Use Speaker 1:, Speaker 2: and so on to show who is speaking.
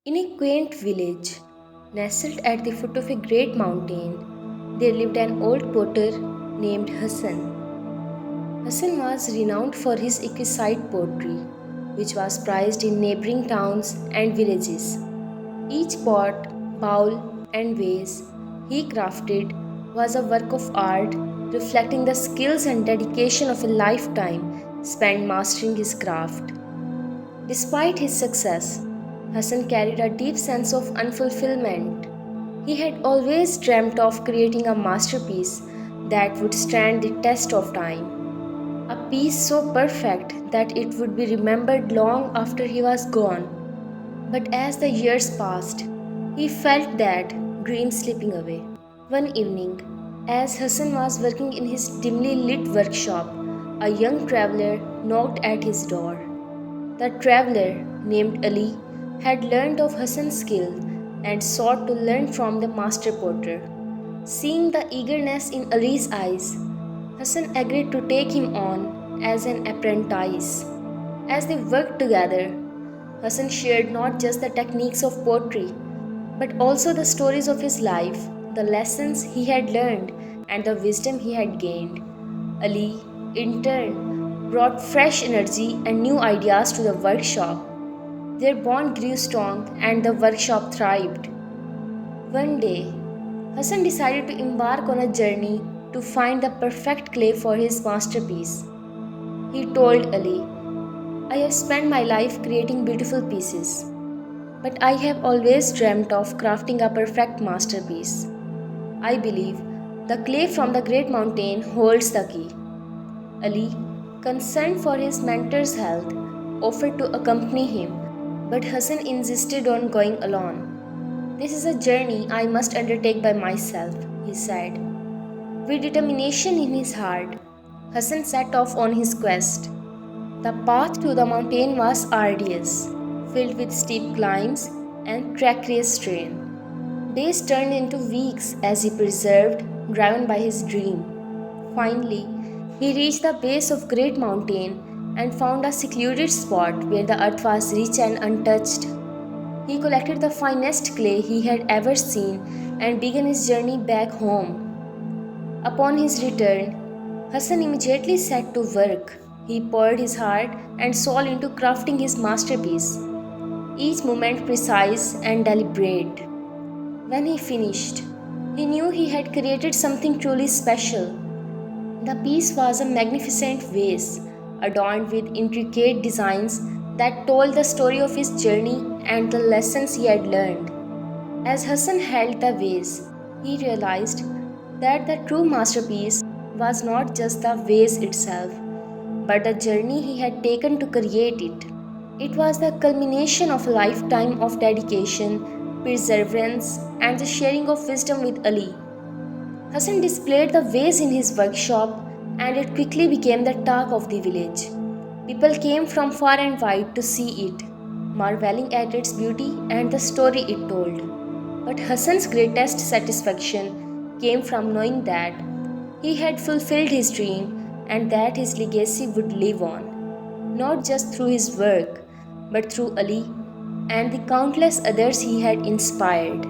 Speaker 1: In a quaint village, nestled at the foot of a great mountain, there lived an old potter named Hassan. Hassan was renowned for his exquisite pottery, which was prized in neighboring towns and villages. Each pot, bowl, and vase he crafted was a work of art reflecting the skills and dedication of a lifetime spent mastering his craft. Despite his success, Hassan carried a deep sense of unfulfillment. He had always dreamt of creating a masterpiece that would stand the test of time, a piece so perfect that it would be remembered long after he was gone. But as the years passed, he felt that dream slipping away. One evening, as Hassan was working in his dimly lit workshop, a young traveler knocked at his door. The traveler, named Ali, had learned of Hassan's skill and sought to learn from the master potter. Seeing the eagerness in Ali's eyes, Hassan agreed to take him on as an apprentice. As they worked together, Hassan shared not just the techniques of pottery, but also the stories of his life, the lessons he had learned, and the wisdom he had gained. Ali, in turn, brought fresh energy and new ideas to the workshop. Their bond grew strong and the workshop thrived. One day, Hassan decided to embark on a journey to find the perfect clay for his masterpiece. He told Ali, I have spent my life creating beautiful pieces, but I have always dreamt of crafting a perfect masterpiece. I believe the clay from the great mountain holds the key. Ali, concerned for his mentor's health, offered to accompany him, but Hassan insisted on going alone. This is a journey I must undertake by myself, he said. With determination in his heart, Hassan set off on his quest. The path to the mountain was arduous, filled with steep climbs and treacherous terrain. Days turned into weeks as he persevered, driven by his dream. Finally, he reached the base of Great Mountain and found a secluded spot where the earth was rich and untouched. He collected the finest clay he had ever seen and began his journey back home. Upon his return, Hassan immediately set to work. He poured his heart and soul into crafting his masterpiece, each moment precise and deliberate. When he finished, he knew he had created something truly special. The piece was a magnificent vase, adorned with intricate designs that told the story of his journey and the lessons he had learned. As Hassan held the vase, he realized that the true masterpiece was not just the vase itself, but the journey he had taken to create it. It was the culmination of a lifetime of dedication, perseverance, and the sharing of wisdom with Ali. Hassan displayed the vase in his workshop, and it quickly became the talk of the village. People came from far and wide to see it, marveling at its beauty and the story it told. But Hassan's greatest satisfaction came from knowing that he had fulfilled his dream and that his legacy would live on, not just through his work, but through Ali and the countless others he had inspired.